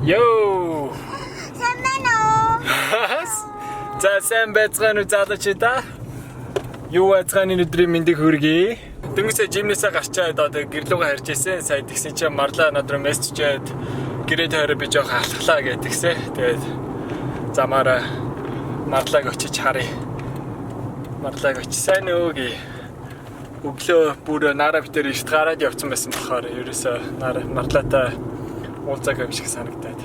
Yo! За сайн байцгаана уу залуучаа да. Юу байцгааны өдрийн мэндийг хүргэе. Дөнгөсөө жимнээсээ гарчаад одоо гэрлүүгээ харж ирсэн. Сая тэгсэн чинь Marla надад мессежээд гэрээ тойроо би жоох алхлаа гэдгсэн. Тэгээд замаараа Marlag очиж харъя. Marlag очиж сайн уу гээ. Өглөө бүр Nara битэр ишт гараад явцсан байсан болохоор ерөөсөө Marlaтай уулзаагүй юм шиг санагдаад.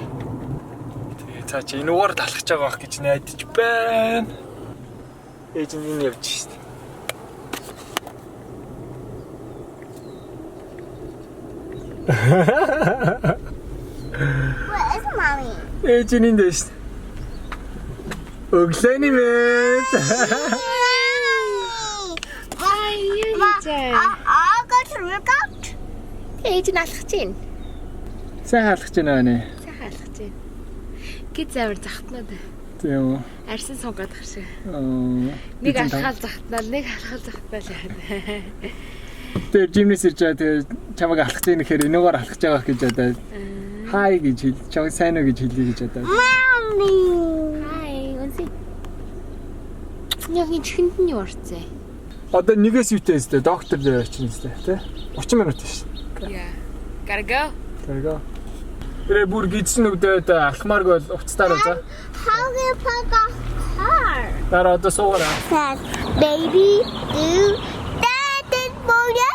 Тэгээ цаа чи энэ угаар талхаж байгаа бах гэж найдаж байна. Ээж нь энэ явж шít. Where is mommy? Ээж нь энэ дэс. Өглөөний мэд. Go to look out. Ээж нь алхаж байна. Сайн халах гэж байна нэ. Сайн алхаж байна. Гэт завар захтнаад. Тийм үү. Арьсан сунгаад гаршиг. Нэг алхаал захтнал, нэг алхаал захтнал яа. Тэр жимнээс ирж байгаа тэр чамайг алхаж байгаа нэхэр энэгээр алхаж байгаа гэж одоо хай гэж хэл. Чамайг сайн уу гэж хэлье гэж одоо. Mommy. Хай, үнсий. Яг энэ чихэнд нь юу орцээ? Одоо нэгээс юутай өстэй доктор дээр очиж өстэй тий 30 минут шүү. Yeah. Gotta go. Тэргээ. Тэр бүр гидсэн үгдээд алхмаарг бол уцтаар үзаа. How can you park a car? Дараа одоо суугаараа. Says, baby, do that is for you.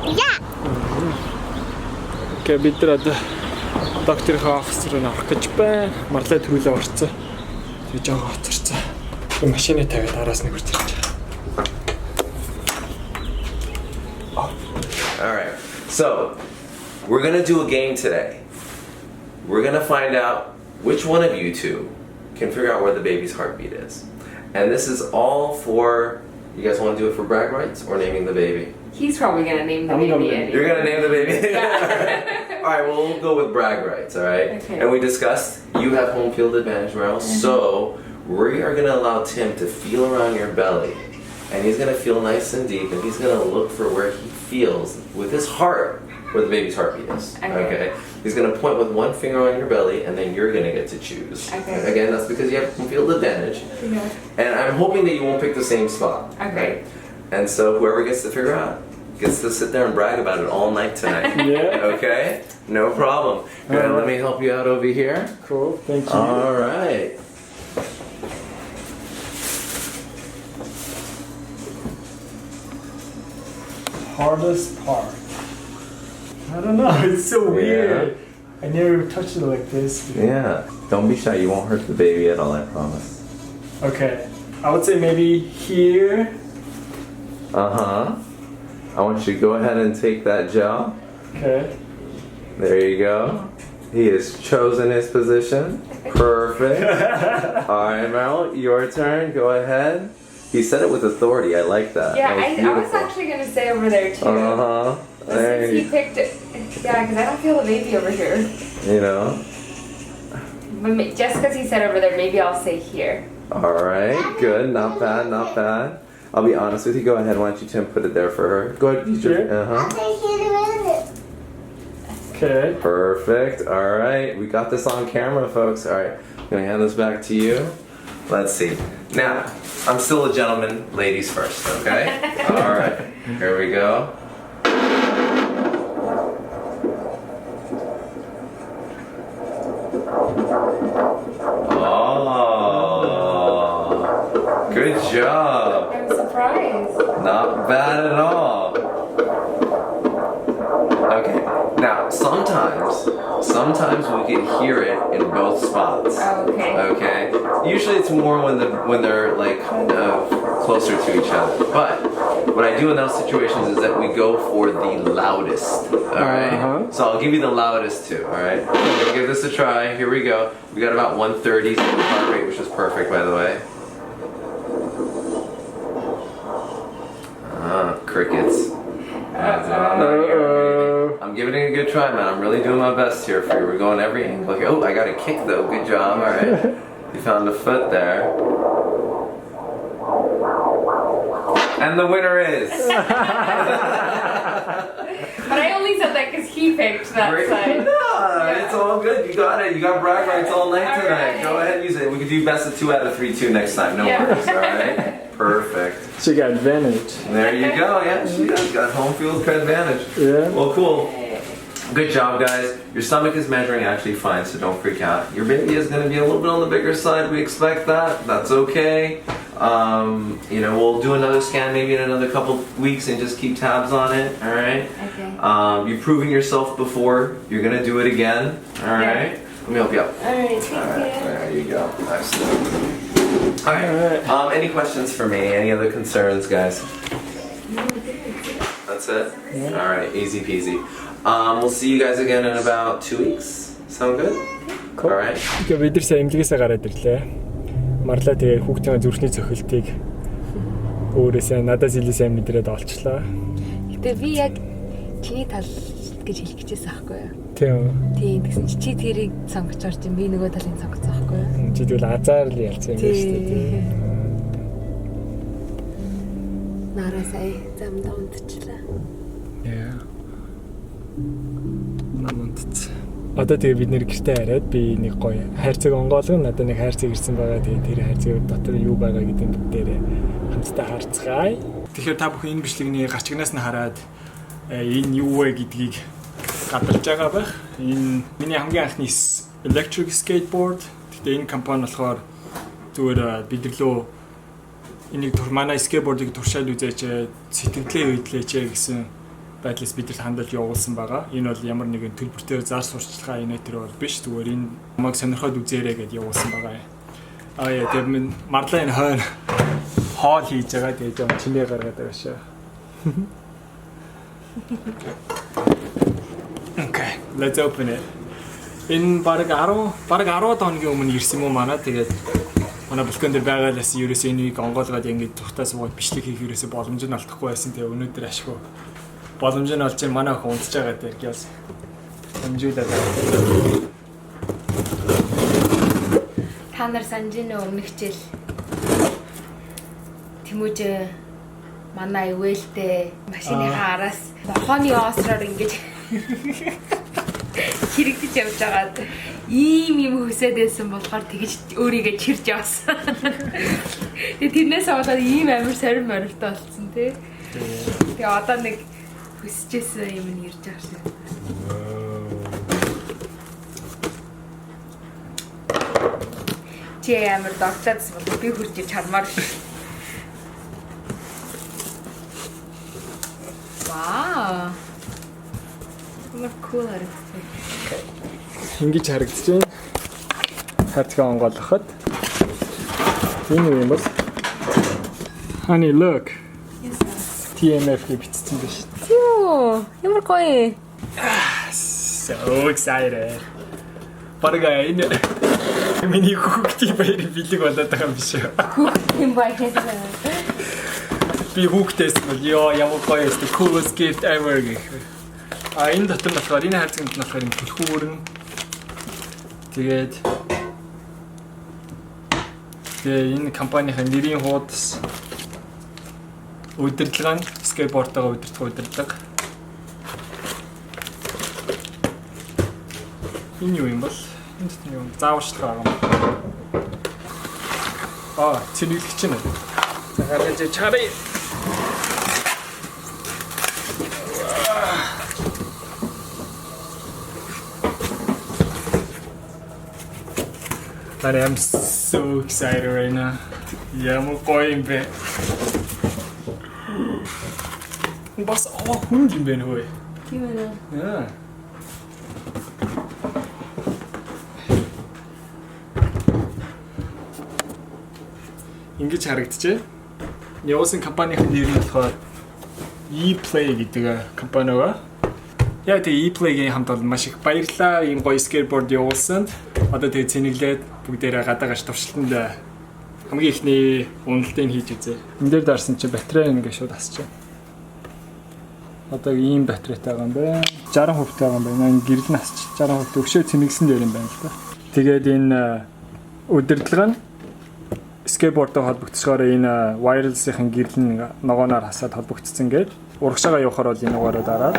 Yeah. Окей, бид тэр одоо докторийн офис руу навах гэж байна. Marla төрүүлээ орцсон. Тэгээ жоо хоцорцсон. Тэгээ машины тавиад араас нэг үрж ирж байгаа. All right, so we're gonna do a game today. We're gonna find out which one of you two can figure out where the baby's heartbeat is. And this is all for, you guys wanna do it for brag rights or naming the baby? He's probably gonna name the baby anyway. You're gonna name the baby? Yeah. All right, well, we'll go with brag rights, all right? Okay. And we discussed, you have home field advantage, Marla, so we are gonna allow Tim to feel around your belly. And he's gonna feel nice and deep, and he's gonna look for where he feels with his heart where the baby's heartbeat is. Okay. He's gonna point with one finger on your belly, and then you're gonna get to choose. Okay. Again, that's because you have home field advantage. Yeah. And I'm hoping that you won't pick the same spot. Okay. Right? And so whoever gets to figure out gets to sit there and brag about it all night tonight. Yeah. Okay? No problem. Good. Let me help you out over here. Cool. Thank you. All right. Hardest part. I don't know. It's so weird. I never touched it like this before. Yeah. Don't be shy. You won't hurt the baby at all, I promise. Okay. I would say maybe here. Uh-huh. I want you to go ahead and take that gel. Okay. There you go. He has chosen his position. Perfect. All right, Marla, your turn. Go ahead. He said it with authority. I like that. Yeah, That I was beautiful. actually gonna say over there too. Uh-huh. But There since he you, picked it, yeah, because I don't feel the baby over here. you know. But just because he said over there, maybe I'll say here. All right. Good. Not bad. Not bad. I'll be honest with you. Go ahead. Why don't you, Tim, put it there for her. Go ahead. Use your. Here? Uh-huh. Okay, here's Okay. Perfect. All right. We got this on camera, folks. All right. Gonna hand this back to you. Let's see. Now, I'm still a gentleman. Ladies first, okay? All right. Here we go. Oh. Good job. I'm surprised. Not bad at all. Okay. Now, sometimes we can hear it in both spots. Oh, okay. Okay. Usually it's more when they're like kind of closer to each other. But what I do in those situations is that we go for the loudest. All right. Uh-huh. So I'll give you the loudest too. All right. We'll give this a try. Here we go. We got about 130 heart rate, which is perfect, by the way. Crickets. I'm giving it a good try, man. I'm really doing my best here for you. We're going every angle here. Oh, I got a kick though. Good job. All right. You found a foot there. And the winner is... But I only said that because he picked that side. No, it's all good. You got it. You got brag rights all night All tonight. right. Go ahead and use it. We can do best of 2 out of 3 too next time. No Yeah. worries. All right. Perfect. She got advantage. There you go. Yeah, she has got home field advantage. Yeah. Well, cool. Good job, guys. Your stomach is measuring actually fine, so don't freak out. Your baby is going to be a little bit on the bigger side. We expect that. That's okay. You know, we'll do another scan maybe in another couple weeks and just keep tabs on it. All right. Okay. You've proven yourself before. You're going to do it again. All right. Let me help you out. All right. Thank All right. you. There you go. Excellent. All right. Any questions for me? Any other concerns, guys? That's it? Yeah. All right. Easy peasy. We'll see you guys again in about 2 weeks. Sound good? Cool. All right. Тэгээ бид нар сайн эмнэлгээсээ гараад ирлээ. Marla тэгээ хүүхдийн зүрхний цохилтыг өөрөөсөө надаас илүү сайн мэдрээд олчлаа. Гэтэ би яг чиний тал гэж хэлэх гэжсэн аахгүй юу? Тийм. Тийм тэгсэн чи тэрийг сонгож орж би нөгөө талын сонгоцсон аахгүй юу? Чи тэгвэл азар л ялсан юм байна шүү дээ. Nara сая замд унтчлаа. Яа. Намонтц. Одоо тэгээ бид нэр гэртээ хараад би нэг гоё хайрцаг онгоолгон надад нэг хайрцаг ирсэн байгаа. Тэгээ тэр хайрцаг дотор юу байгаа гэдэг нь бүгдээрээ хамтдаа харцгаая. Тэгэхээр та бүхэн энэ бичлэгний гарчигнаас нь хараад энэ юу вэ гэдгийг гадарч байгаа байх. Энэ миний хамгийн анхны electric skateboard. Гэхдээ энэ компани болохоор зүгээр бидэрлөө энийг манай skateboard-ыг туршаад үзээч, сэтгэлдээ хөдлөөч гэсэн байдлаас бид нар хандаж явуулсан байгаа. Энэ бол ямар нэгэн төлбөртэй зар сурталчилгаа энэ төр бол биш. Зүгээр энэ намайг сонирхоод үзээрэй гэдээ явуулсан байгаа юм. Яа, тэгээд Marla энэ хойно хоол хийж байгаа. Тэгээд юм чинээ гаргаад байгаа шүү. Okay, let's open it. Энэ баг 10 хоногийн өмнө ирсэн юм уу манай. Тэгээд манай балкон дээр байгаалаас ерөөсөө энийг онгоолгоод ингэж тухтаа суугаад бичлэг хийх ерөөсөө боломж нь алдахгүй байсан. Тэгээ өнөөдөр ашгүй боломж нь олж манай охин унтж байгаа дээр гялс. Амжуулаад байна. Та нар санаж нэ өмнөх жил Temuujin манай ивэлтэй машиныхаа араас мохоны оосроор ингэж хэрэгдэж явж байгаад ийм хөсөөд байсан болохоор тэгж өөрийгөө чирж явсан. Тэгээ тэрнээс болоод ийм амар сорин морилтой болсон тий. Тэгээ одоо нэг хүсэжсэн юм нь ирж байгаа шээ. Чи амар догтоодс бол би хурж чармаар биш. Вау. Ямар cool харагдсан. Ингэж харагдаж байна. Хатгаа онгоолгоход. Энэ юм бол Honey look. Yes. TMF гэж бичсэн байна шүү. Юу, ямар гоё. So excited. Барга энэ миний хүүхдийн баяр бэлэг болоод байгаа юм биш үү? Хүүхдийн баяр. Би хүүхдээс бол ёо ямар гоё өстө coolest gift ever гэх. Энэ дотор болохоор энэ хайрцагт нь болохоор юм төлхүүрэн. Тэгээд энэ компанийн нэрийн хуудас удирдлага нь скейтбордтойгоо удирдлага. Энэ юу юм бол? Энд юу зааварчлага байгаа юм. Цэнэглэгч нь. За гаргаж чараа. But I'm so excited right now. Ямар гоё юм бэ. Бас хүн юм бэ нөө. Тийм ээ. Яа. Ингэж харагдчихэ. Явуулсан компанийн нэр нь болохоор Yeeplay гэдэг компани байгаа. Яг тэгээ Yeeplay-гийн хамт бол маш их баярлалаа. Ийм гоё скейтборд явуулсанд. Одоо тэгээ цэнэглээд бүгдээрээ гадаа гарч туршилтанд хамгийн ихний уналтыг хийж үзье. Энд дээр дарсан чи батарей ингээ шууд асч байна. Одоо ийм батарейтай байгаа юм байна. 60% байгаа юм байна. Энэ гэрэл нь асч 60% өгшөө цэнэгсэн дээр юм байна л да. Тэгээд энэ удирдлага нь скейтбордтой холбогдсоор энэ wireless-ийн гэрэл нь ногооноор хасаад холбогдсон гээд урагшаага явахаар бол энэ угаараа дараад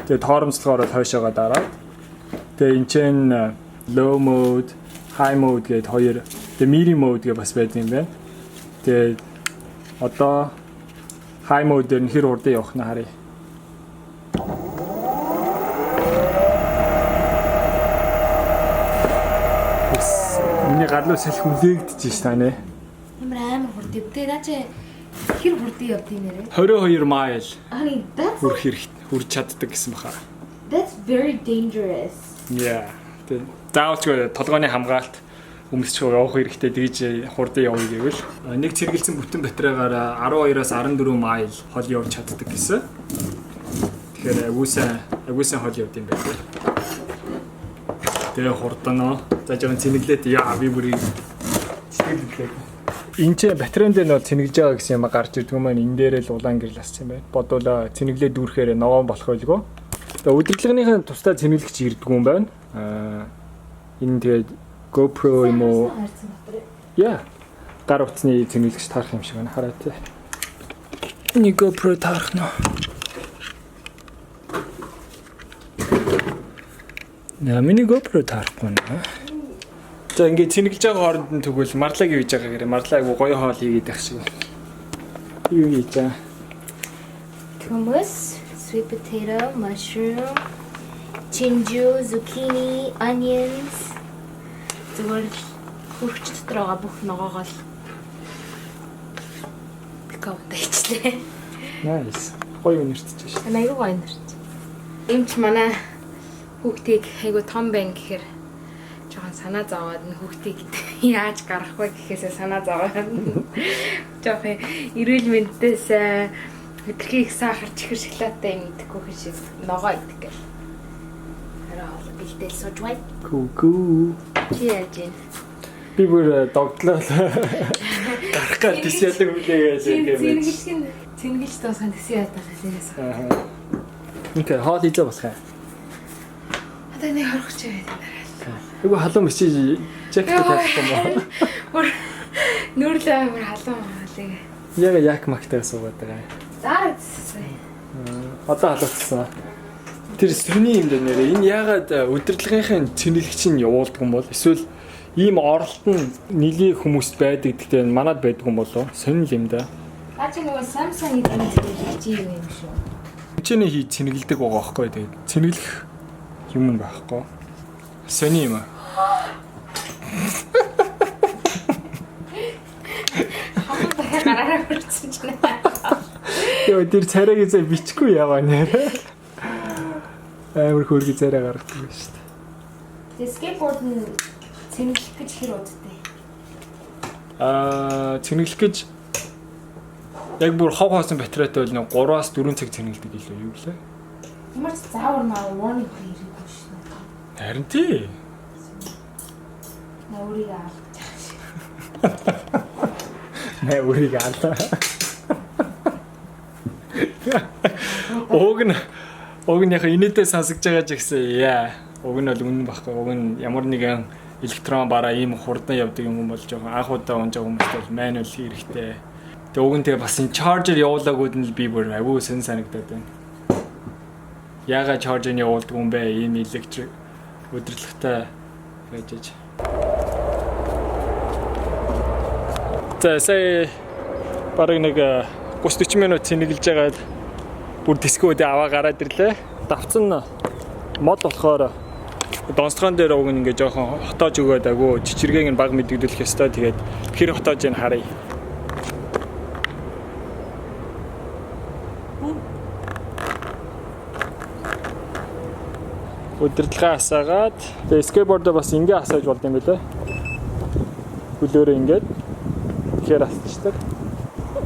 Тэгээд торомцлогоор хойшоогоо дараад. Тэгээд энэ чинь low mode, high mode гэдэг хоёр. Тэгээд medium mode гэж бас байдаг юм байна. Тэгээд одоо high mode дээр нь хэр хурдан явах нь харъя. Миний гарлуу салхи үлээгдэж ш тань. Амар хурд явдээ. Наа чи хэр хурд явд юм нэрэ? 22 майл. Ани that's Хүрх хэрэгтэй. Хүрч чаддаг гэсэн баха. that's very dangerous. Yeah. Тэгээд заавалчгүй толгойн хамгаалт өмсчөө явах хэрэгтэй тэгж хурдан явъя гэвэл нэг цэргэлсэн бүтэн батарейгаар 12-аас 14 майл хол явж чаддаг гэсэн. Тэгэхээр агуулсан хол явд юм байна. Тэгээ хурдан нөө. За жоохон цэнэглээд яа би бүрийг цэнэглээ. Энд чинь батарейн дээр нөө цэнэглэж байгаа гэсэн юм гарч ирдэг юм байна. Энэ дээрээ л улаан гэрэл ассан юм байна. Бодвол цэнэглээд дүүрхээр ногоон болох байлгүй. Тэгээ удирдлагынхаа тусдаа цэнэглэгч ирдэг юм байна. Энэ тэгээд GoPro юм уу? Яа. Гар утасны цэнэглэгч таарах юм шиг байна. Хараа тий. Нэг GoPro таарах нөө. Яа, миний GoPro таарахгүй нэ. За ингээд цэнэглэж байгаа хооронд нь тэгвэл Marla гэж байгаа гэрээ. Marla айгу гоё хоол хийгээд байх шиг. Юу хийж байгаа? Hummus, sweet potato, mushroom, chinju, zucchini, onions. Зүгээр хөргөч дотор байгаа бүх ногоогоо л пикавдайчтэй. Nice. Гоё үнэрчж шээ. Айгу гоё нэрч. Эмч манай хүүхдийг айгу том байн гэхээр жоохон санаа зовоод н хүүхдийг яаж гарах вэ гэхээсээ санаа зовоод жоохон эрүүл мэндээс өдрхий их сахар чихэр шоколадтай юм идэхгүй шиг ногоо идэх гэл. Хараа бэлдээл сууж бай. Куу. Чи яаж юм? Би бүр догтлоо. Гарах гал тисяалаг үлээ гэж юм. Цэнгэлж дуусган тэсээ ядах гэсэн. Окей, хоол хийж болох юм. Одоо нэг хорхож байгаа юм. Эгүй халуун бичиж жакет тавьчих юм уу? Бүр нүүрлээ амар халуун хаалыг. Яг мактай суугаад байгаа. За. Одоо халуутсан. Тэр сүний юм дээр нэрээ энэ ягаад удирдлагынхын цэнэглэгч нь явуулдаг юм бол эсвэл ийм оролт нь нийлийн хүмүүст байдаг гэхдээ манад байдаг юм болов? Сонир юм да. Ачи нөгөө Samsung-ийн цэнэглэгч юм шүү. Чиний хий цэнэглэдэг байгаа байхгүй тэгээд цэнэглэх юм байхгүй. Сони юм аа. Гараараа хүрсэн чинь. Яа тэр царайг зэ бичихгүй яваа нэрэ. Амар хөргий царай гаргадаг юм шүү дээ. Тэгээ скейтборд нь цэнэглэх гэж хэр удаатай? Цэнэглэх гэж яг бүр хов хоосон батарейтай бол 3-аас 4 цаг цэнэглэдэг илүү юу гэлээ. Ямар ч заавар маа warning хийхгүй шүү. Харин тий. Наурыг авах. Наурыг авах. Уг нь яг инээдээ сонсож байгаа ч гэсэн яа. Уг нь бол үнэн байхгүй. Уг нь ямар нэгэн электрон бараа ийм хурдан явдаг юм бол жоохон анх удаа унж байгаа хүмүүст бол мануал хэрэгтэй. Тэгээ уг нь тэгээ бас энэ charger явуулаагууд нь би бүр аюу сэн санагдаад байна. Яагаад charger-ыг явуулдаг юм бэ? Ийм электрик өдөрлөгтэй гэж. За сая бараг нэг 30-40 минут цэнэглэж байгаад бүр дискүүд аваа гараад ирлээ. Давцсан мод болохоор донсгоон дээр уг нь ингээ жоохон хотоож өгөөд агуу чичиргээг нь баг мэдэгдүүлэх ёстой. Тэгээд хэр хотоож ийн харъя. Удирдлага асаагаад тэгээ скейтбордоо бас ингээ асааж болд юм билээ. Хөлөөрөө ингээд тэгэхээр асчдаг.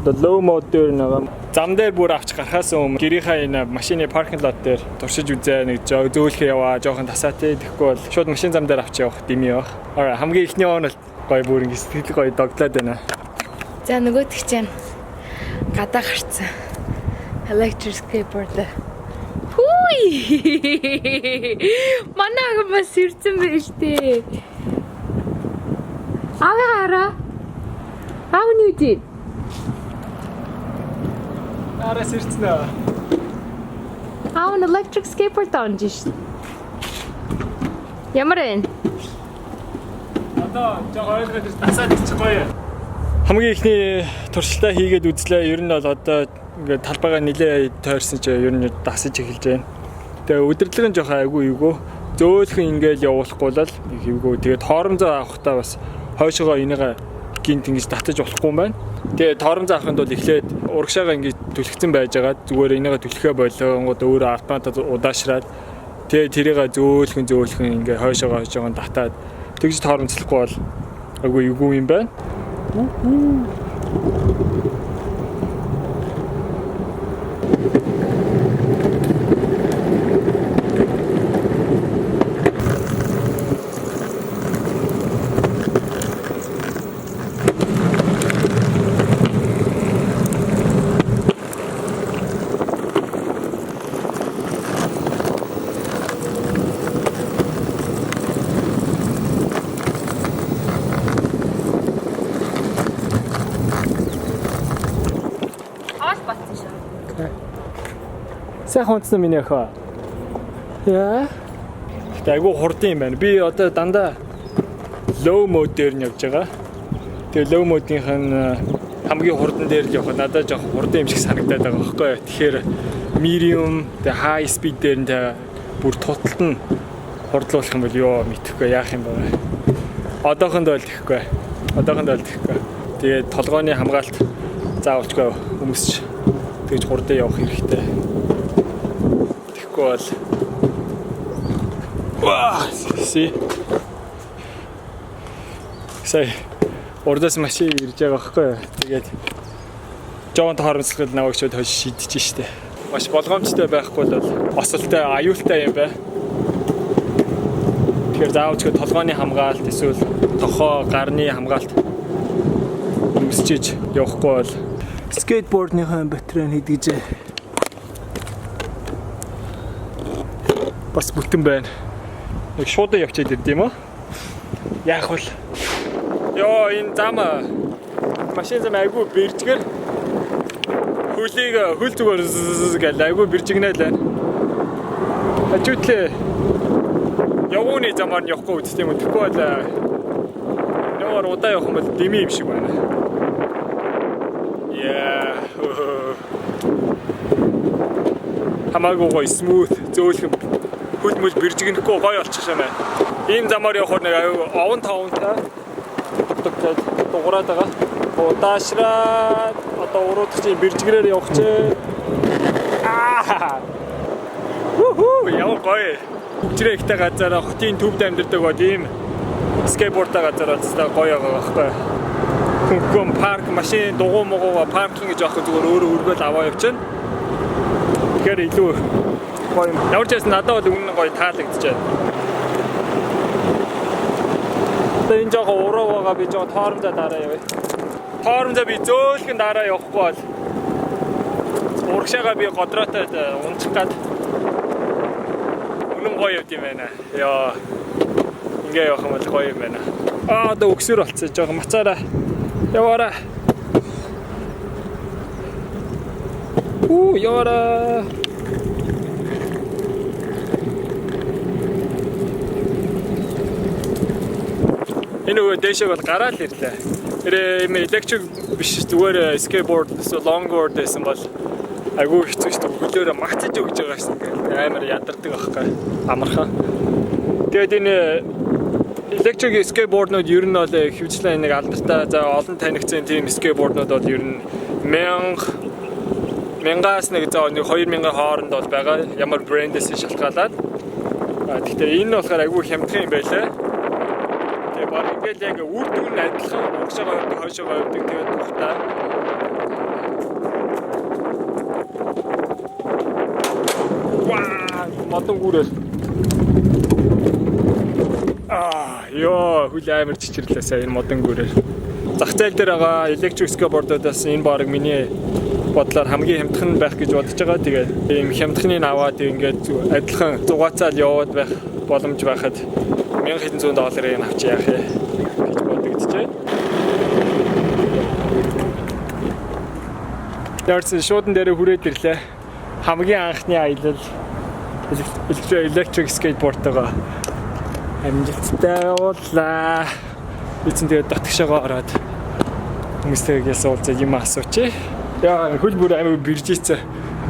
Одоо low mode дээр нэг зам дээр бүр авч гарахаас өмнө гэрийнхаа энэ машины паркинг лот дээр туршиж үзээ нэг зөөлхөө яваа жоохон тасаатай тэгэхгүй бол шууд машин зам дээр авч явах дими явах. Араа хамгийн ихний он бол гоё бүр ингэ сэтгэл гоё догтлоод байна. За нөгөөдг чинь гадаа гарцсан. Electric skateboard. Хүй! Манайг бас ирсэн байж тээ. Аваараа. Аавны үдий. Арас ирсэн аа. An electric skateboard даунж шít. Ямар вэ? Одоо жоо ойлгоод тасаад иччихгүй. Хамгийн ихний туршилтаа хийгээд үзлээ. Ер нь бол одоо ингээд талбайгаа нилээ тойрсон чи ер нь дасаж эхэлж байна. Тэгээ удирдлага нь жоохон айгүй юугүй. Зөөлхөн ингээл явуулахгүй л хийвгүй. Тэгээд хоромзоо авахтаа бас хойшоогоо энийгээ гинт ингэж татаж болохгүй юм байна. Тэгээд хоромзоо авахын тулд эхлээд урагшаага ингэж түлхсэн байж байгаа. Зүгээр энийгээ түлхээ болонгод өөрөө автомат удаашраад тэгээд тэрийгээ зөөлхөн ингээ хойшоогоо татаад тэгж хоромцлохгүй бол айгүй юугүй юм байна. Сайхан унтсан миний охин. Яа. Айгу хурдан юм байна. Би одоо дандаа low mode дээр нь явж байгаа. Тэгээ low mode-ийнх нь хамгийн хурдан дээр л явах. Надад жоох хурдан юм шиг санагдаад байгаа байхгүй. Тэгэхээр medium, тэгээ high speed дээр нь бүр туталт нь хурдлуулах юм бол ёо мэдэхгүй яах юм бэ? Одоохонд бол тэхгүй. Тэгээд толгойн хамгаалалт заавалчгүй хүмүүс тэгж хурдан явах хэрэгтэй. Бол ваа си сая урдаас машин ирж байгаа байхгүй. Тэгээд жоон хоромцлоход навагчуд хойш шидэж штэ. Маш болгоомжтой байхгүй бол осолтой аюултай юм бай. Тэгэхээр заавч толгойн хамгаалалт эсвэл тохоо гарны хамгаалалт өмсчиж явахгүй бол скейтбордныхаа батарей хийдгэж бас бүтэн байна. Нэг шууд явчаад ирд юм уу? Яах вэ? Ёо энэ зам машин зам айгүй бэржгэр хөлийг хөл зүгээр гэл айгүй бэржигнээ л байна. Ачуутлээ явууны замаар нь явахгүй үстэй юм. Тэгэхгүй бол нөр удаа явах юм бол дими юм шиг байна. Яа. Хамаагүй гоё смут зөөлхөн хөлмөл бэржигнэхгүй гоё болчихсон байна. Ийм замаар явхаар нэг овон тавантай дуграад байгаа. Удаашраад одоо уруудчийн бэржгэрээр явах чинь. Хүү яа гоё. Бүгдрээ ихтэй газараа хотын төвд амьдардаг бол ийм скейтбордтай газар болцтой гоё байгаа байхгүй. Хүн парк машин дугуй могоо паркинг гэж авах зүгээр өөрөө өргөөл аваа явчихна. Тэгэхээр илүү гоё. Ямар ч байсан надад бол үнэн гоё таалагдчихэ. Одоо энэ жоо уруу байгаа би жоо тоормзаа дараа явъя. Тоормзаа би зөөлхөн дараа явахгүй бол урагшаага би годроотой унчих гад үнэн гоё юм байна. Яа. Ингээ явах юм бол гоё юм байна. Одоо өксөр болцсон жоо мацаараа яваараа. Яваараа. Энэ үе дэшээ бол гараал ирлээ. Тэр юм электрик биш зүгээр скейтборд эсвэл лонгборд гэсэн бол айгүй хэцүү шүү дээ. Хөлөөрөө магтаж өгч байгаа шин амар ядардаг аахгүй. Амархан. Тэгээд энэ электрик скейтборднууд ер нь бол хөвчлэн нэг алдартай за олон танигдсан тийм скейтборднууд бол ер нь 1000-аас нэг за 2000 хооронд бол байгаа. Ямар брэндээс шалтгаалаад. Тэгэхээр энэ болохоор айгүй хямдхан юм байлаа. Ингээл яг үр дүн нь адилхан угшаага явдаг, хойшоогоо явдаг тэгээд тухтаа. Ваа, модон гүрэл. Ёо, хөл амар чичирлээ сая энэ модон гүрэл. Зах зээл дээр байгаа электрик скейтбордоодоос энэ баг миний бодлоор хамгийн хямдхан байх гэж бодож байгаа. Тэгээд ийм хямдхныг аваад ингээд адилхан зугаацаал яваад байх боломж байхад $1100 авч яах вэ гэж бодогдчихэ. Тэрс шуудан дээр хүрээд ирлээ. Хамгийн анхны аялал electric skateboard-тагаа амжилттай явууллаа. Эцэн тэгээд дотгошоогоо ороод хүмүүстэйгээс уулзаад юм асуучих. Яа, хөл бүр амиг биржээцээ.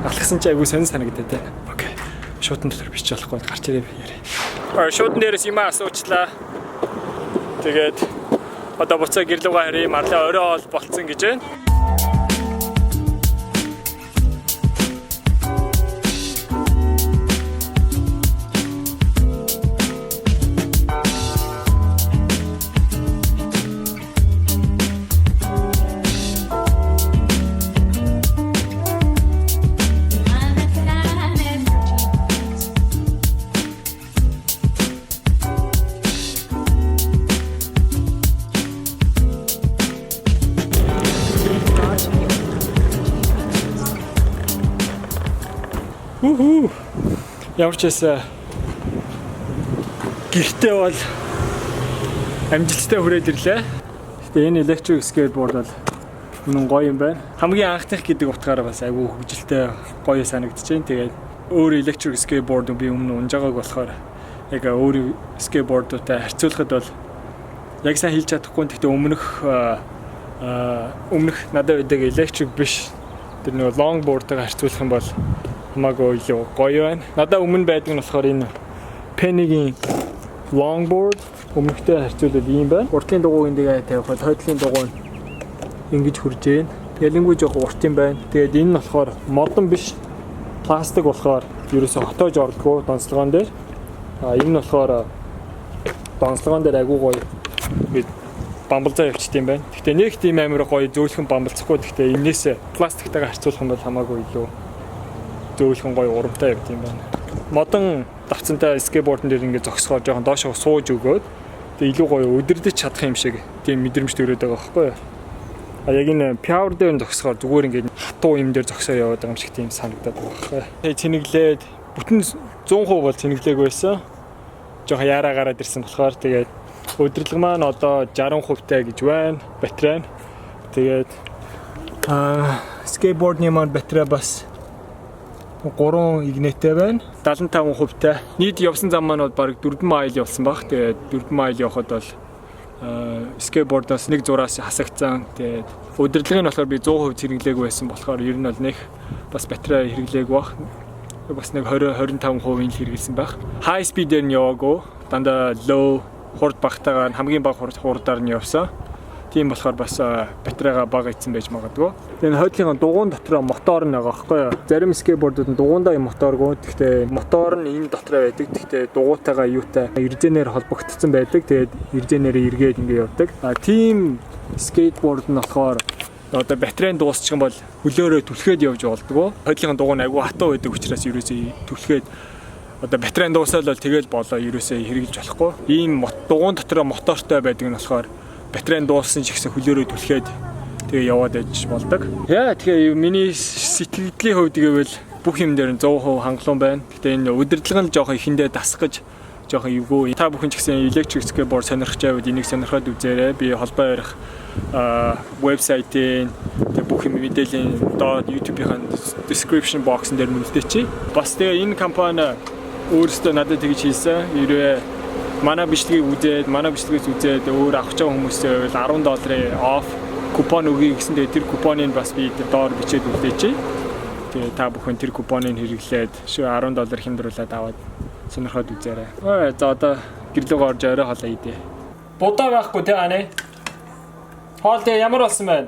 Алхсан чи айгүй сонир санагдаад байна. Окей. Шуудан дээр бичиж болохгүй гарч ирээ яриа. Шуудан дээрээс юм асуучлаа. Тэгээд одоо буцаа гэрлүүгээ харъя. Marla орой ол болцсон гэж байна. Ямар ч байсан гэртээ бол амжилттай хүрээд ирлээ. Гэтэ энэ electric skateboard бол үнэн гоё юм байна. Хамгийн анхдах гэдэг утгаараа бас айгүй хөвгөлтэй гоё санагдаж байна. Тэгээд өөр electric skateboard би өмнө унж байгааг болохоор яг өөр skateboard-уудтай харьцуулахад бол яг сайн хэлж чадахгүй. Гэхдээ өмнөх надад байдаг electric биш тэр нэг longboard-тайгаа харьцуулах юм бол хамаагүй илүү гоё байна. Надад өмнө байдаг нь болохоор энэ Penny-гийн longboard өмнөхтэй харьцуулбал ийм байна. Уртлын дугуйн дэгээ тавихад хойдлын дугуй ингэж хурж байна. Ялангуяа жоох урт юм байна. Тэгээд энэ нь болохоор модон биш пластик болохоор ерөөсө хотоож ордгоо донцлогоон дээр. Энэ нь болохоор донцлогоон дээр агуу гоё бамбалзаа явчихд юм байна. Гэхдээ нэг тийм амар гоё зөөлхөн бамбалцахгүй. Гэхдээ энэс пластиктайгаа харьцуулах юм бол хамаагүй илүү зөөлхөн гоё урамтай явд юм байна. Модон давцантай скейтбордн дээр ингээд зогсохоор жоохон доошоо сууж өгөөд тэгээ илүү гоё өдөрдөж чадах юм шиг тийм мэдрэмж төрөөд байгаа байхгүй юу? Яг энэ power дээр зогсохоор зүгээр ингээд хатуу юм дээр зогсоо яваад байгаа юм шиг тийм санагдаад байгаа байхгүй юу? Тэгээ цэнэглээд бүтэн 100% бол цэнэглээг байсан. Жоохон яараа гараад ирсэн болохоор тэгээд өдөрлөг маань одоо 60% таа гэж байна. Батарей. Тэгээд скейтбордны маань батарей бас 3 игнэтэй байна. 75% таа. Нийт явсан зам маань бол бараг 4 майл явсан баг. Тэгээд 4 майл явхад бол скейтбордоос нэг зураас хасагдсан. Тэгээд өдөрлөг нь болохоор би 100% цэргэлээг байсан болохоор ер нь бол нэг бас батарей хэрэглээг баг. Бас нэг 20-25% л хэрэгэлсэн байх. High speed-ээр нь яваагүй. Дандаа low хурд багтаагаар хамгийн бага хурдаар нь явсан. Тийм болохоор бас батарейга бага ицсэн байж магадгүй. Тэгээ хойдлын дугуун дотор мотор нь байгаа байхгүй юу? Зарим скейтбордууд нь дугуундаа юм моторгүй. Гэхдээ мотор нь энэ дотор байдаг. Гэхдээ дугуйтайгаа юутай ирзэнээр холбогдсон байдаг. Тэгээд ирзэнээрээ эргээд ингэ явдаг. Тийм скейтборд нь болохоор одоо батарейн дуусчих юм бол хөлөөрөө түлхээд явж болдгоо. Хойдлын дугуун айгүй хатуу байдаг учраас ерөөсөө түлхээд одоо батарейн дуусаад бол тэгэл болоо ерөөсөө хэрэгжилж болохгүй. Ийм дугуун дотор мотортой байдаг нь болохоор батарейн дууссан ч гэсэн хөлөөрөө түлхээд тэгээ яваад ээж болдог. Яа тэгэхээр миний сэтгэлийн хувьд гэвэл бүх юм дээр нь 100% хангалуун байна. Гэтэ энэ удирдлага нь жоохон ихэндээ дасгаж жоохон эвгүй. Та бүхэн ч гэсэн electric skateboard сонирхож байвал энийг сонирхоод үзээрэй. Би холбоо ярих вебсайтын тэг бүх юм мэдээллийн доод YouTube-ийн description box-ын дээр үлдээчи. Бас тэгээ энэ компани өөрөөсөө надад тэгж хэлсэн. Хэрвээ манай бичлэгийг үзээд, манай бичлэгээс үзээд өөр авах гэж байгаа хүмүүсээ $10 off купон өгье гэсэн. Тэгээ тэр купоныг бас би доор бичээд үлдээчи. Тэгээ та бүхэн тэр купоныг хэрэглээд $10 хямдруулаад аваад сонирхоод үзээрэй. За одоо гэрлүүгээ орж орой хоолоо идэ. Будаа байхгүй те ане. Хоол тэ ямар болсон бэ?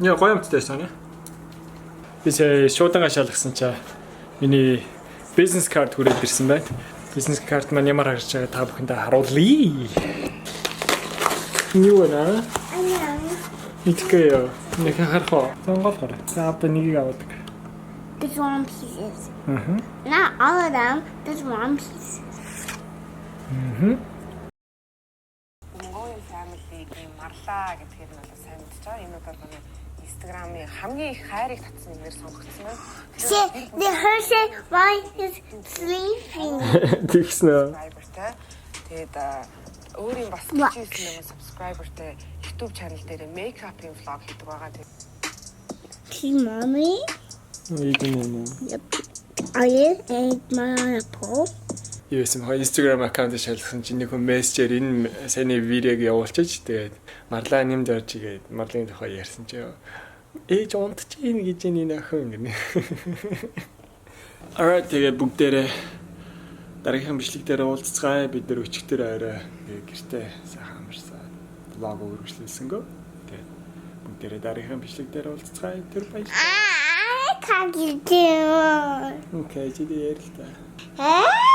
Яа гоё юмтай санаа. Би шуудангаа шалгасан чаа. Миний бизнес карт хүрээд ирсэн байна. Бизнес карт маань ямар харж байгаа та бүхэндээ харуулъя. Юу вэ? Итгэе. Нэг харах уу? Сонгол гараа. За одоо нэгийг аваад. This one piece. Not all of them. This one piece. Mongolian Family-ийн Marla гэдгээр нь бол сайн мэдчихэж байгаа. Энэ бол манай Instagram-ийн хамгийн их хайрыг татсан нэмээр сонгогдсон байна. The person why is sleeping. Тэгснэ. Тэгээд өөрийн бас 39,000 subscriberтэй YouTube channel дээр makeup-ийн vlog хийдэг байгаа. See mommy? Ийм. Yep. Are you my apple? Юусэн хоо Instagram аккаунт шалгасан чинь нэг хүн мессежээр энэ саяны видеог явуулчих. Тэгээд Marla нэмд орж игээд Marla-ийн тухай ярьсан чи ээж унтчих ийн гэж энэ охин гэнэ. Alright тэгээд бүгдээрээ дараагийн бичлэг дээр уулзцгаая. Бид нэр өчигдөр орой гэртээ сайхан амарсан влог үргэлжлүүлсэнгөө. Тэгээд бүгдээрээ дараагийн бичлэг дээр уулзцгаая. Тэр баярлалаа. I can't get it. Okay, чи дээр л та.